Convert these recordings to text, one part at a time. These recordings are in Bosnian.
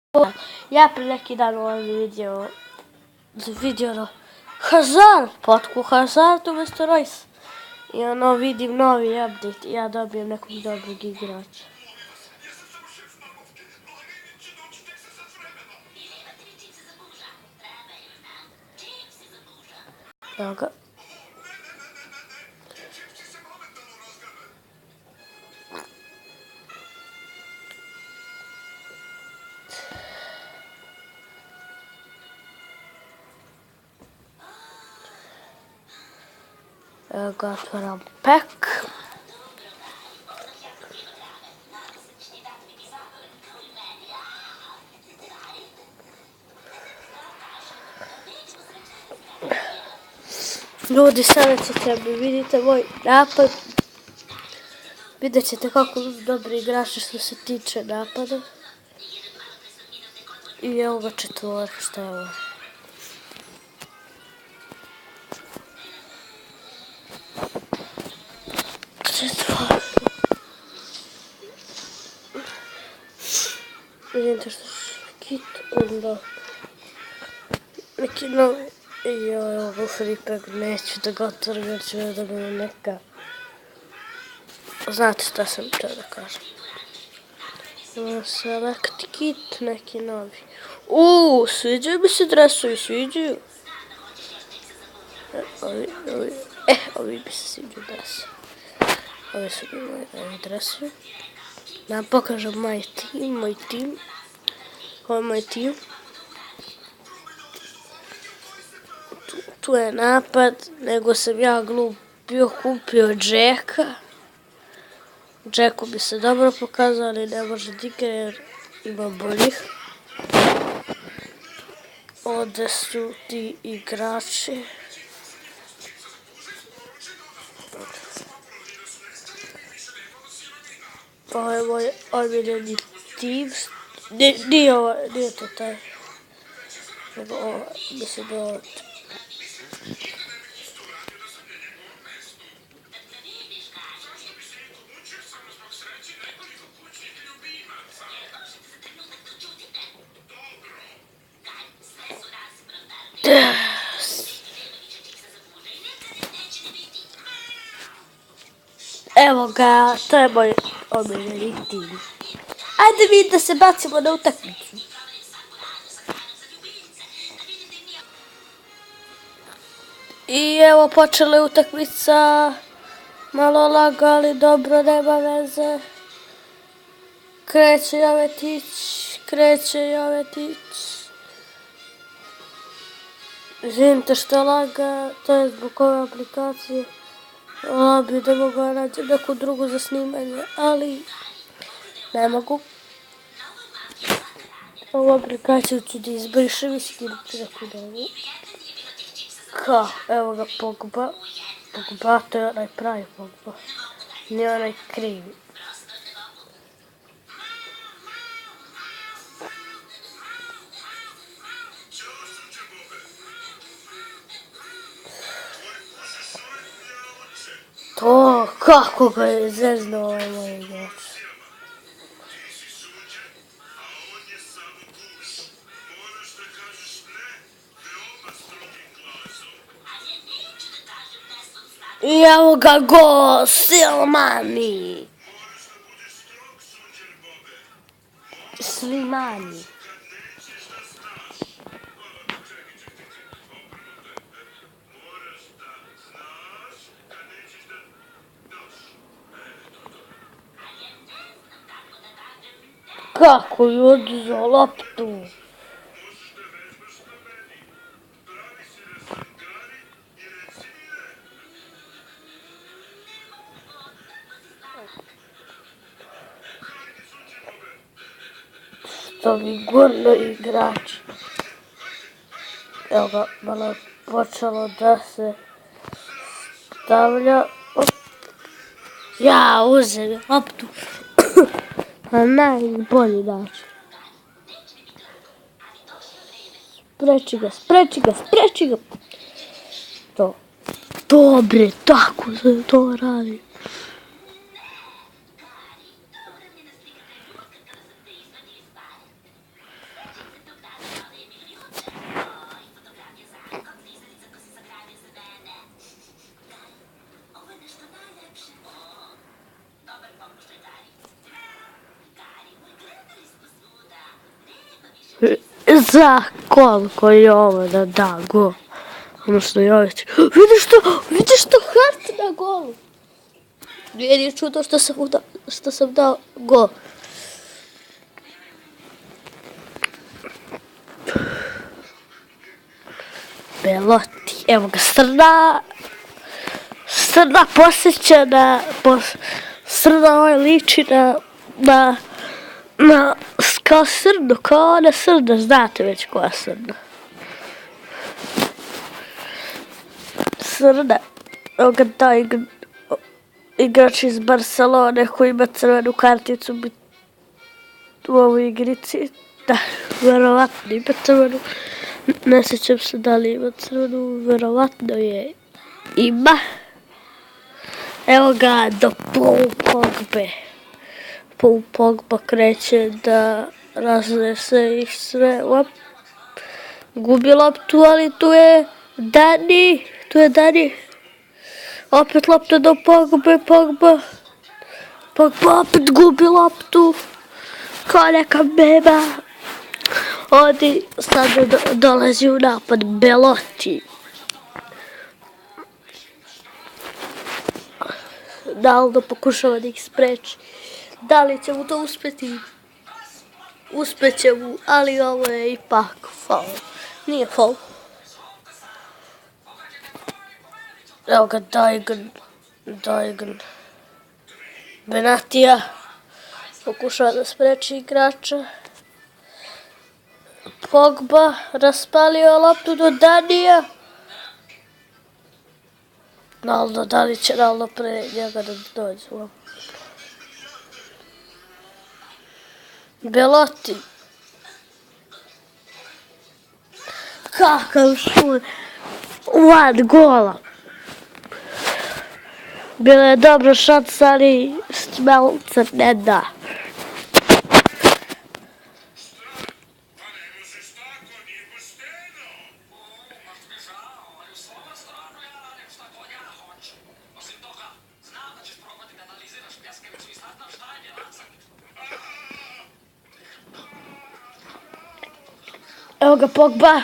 Ja pre neki dan vidio Hazard, potku Hazard umjesto Royce. I vidim novi update i ja dobijem nekog dobrog igrača. Evo ga. Evo ga, otvaram pack. Ljudi, sada ćete mi vidite moj napad. Vidjet ćete kako dobri igrači što se tiče napada. I evo ga četvorak, šta je ovo? Četvorak. Vidite što je kit, onda neki novi. I evo ga u Freepag, neću da ga otvorim jer ću da ga neka. Znate šta sam htio da kažem. Select kit, neki novi. Sviđaju mi se dresovi, sviđaju. Ovi bi se sviđaju dresovi. Ovi su mi moji dresovi. Da vam pokažem moj tim. Ovo je moj tim. Tu je napad, nego sam ja glup bio kupio Jacka. Jacku bi se dobro pokazao, ali ne može da igra jer ima boljih. Ovdje su ti igrači. Ovo je moj omiljeni tim. Nije to taj. Nego ovo, mislim da ovo. Evo ga, to je moj omiljeni tim. Ajde mi da se bacimo na utakmicu. I evo počela je utakmica. Malo laga, ali dobro, nema veze. Kreće Jovetić. Izvinite što laga, to je zbog ove aplikacije. Bi da mogu naći neku drugu za snimanje, ali ne mogu. Ovu aplikaciju ću da izbrišem i skinuti neku novu. Evo ga Pogba. Pogba, to je onaj pravi Pogba. Nije onaj krivi. To, kako ga je zeznuo ovaj moj igrač. I evo ga gol, Slimani. Kako je oduzeo loptu. Što bi gurno igrač. Evo ga, malo je počelo da se stavlja. Ja uzem loptu. Na najbolji način. Spreči ga. To. Dobre, tako se to radi. Za koliko je ovo da gol. Odnosno Jović. Vidiš to Hart na golu. Nije čudo što sam dao gol. Belotti, evo ga Srna posjećana, Srna ovaj liči na kao Srnu, kao ona Srna, znate već koja Srna. Srna, evo ga taj igrač iz Barcelone koji ima crvenu karticu u ovoj igrici. Da, verovatno ima crvenu. Ne sjećam se da li ima crvenu, verovatno je ima. Evo ga do Paul Pogbe. Paul Pogba kreće da raznese ih sve. Gubi loptu, ali tu je Dani. Opet lopta do Pogba opet gubi loptu. Kao neka beba. Ovdje sad dolazi u napad Belotti. Naldo pokušava da ih spreči. Da li će mu to uspjeti? Uspjeće mu, ali ovo je ipak faul. Nije faul. Evo ga Dajgan. Benatija pokušava da spreči igrača. Pogba raspalio loptu do Danija. Naldo, da li će Naldo pre njega da dođe? Belotti. Kakav šut. Van gola. Bila je dobra šansa, ali Smelcer ne da. Evo ga Pogba.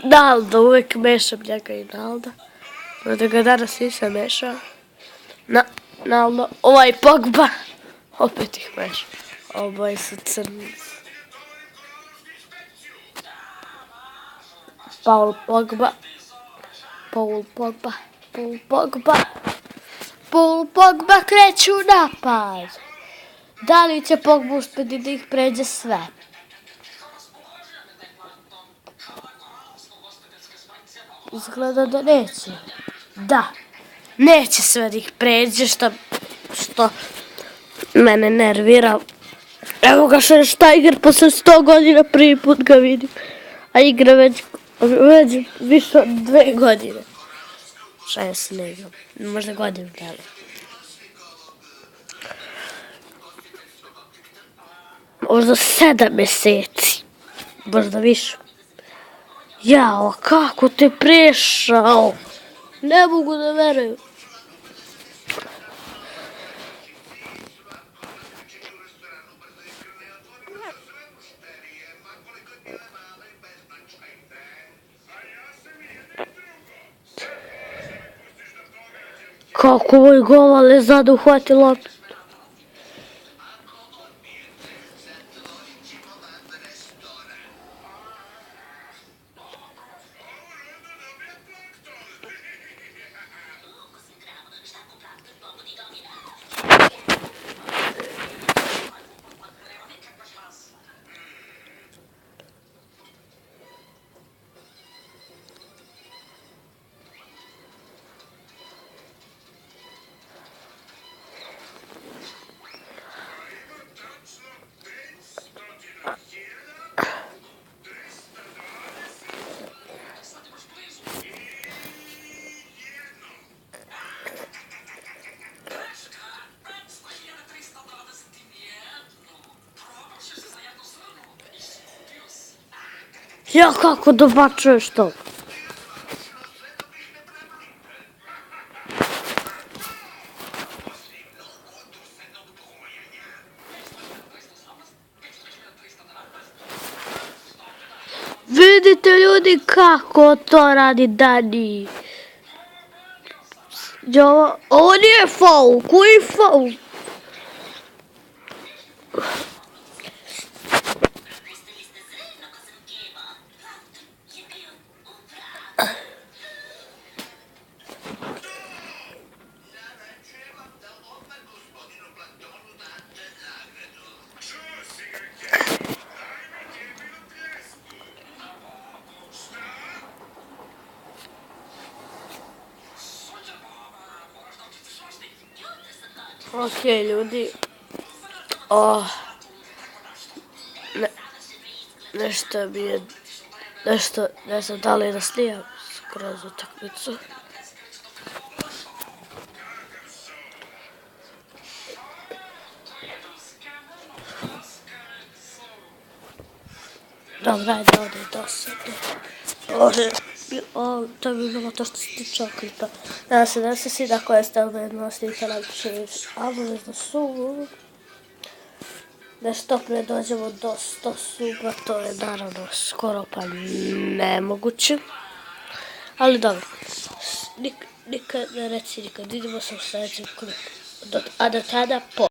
Naldo, uvijek mešam njega i Nalda. Da ga danas nisam mešao. Naldo, ovaj Pogba. Opet ih mešam. Oboje su crni. Paul Pogba kreće u napad. Da li će Pogba uspjeti da ih pređe sve? Izgleda da neće. Da, neće sve da ih pređe, što mene nervira. Evo ga Štajger, posle 100 godina prvi put ga vidim. A igra već više od 2 godine. Šta ja se ne igram? Možda godinu dana. Možda 7 mjeseci. Možda više. Jao, kako te prešao? Ne mogu da verujem. Kako ovaj gol, ali zada uhvati loptu. Ja, kako dobacuješ to? vidite ljudi kako to radi Dani. Ovo nije faul, koji faul? Ok, ljudi. Nešto mi je... Nešto, ne znam da li da snimam skroz utakmicu. Dobra, ajde ovdje dosadno. To bi bilo to što se tiče klipa. Nadam se svi da koje ste uvedno snimite napiše obavezno subu. Da što prije dođemo do 100 suba, to je naravno skoro pa nemoguće. Ali dobro, nikad ne reci nikad, vidimo se u sljedećem klipu. A do tada, pozdrav!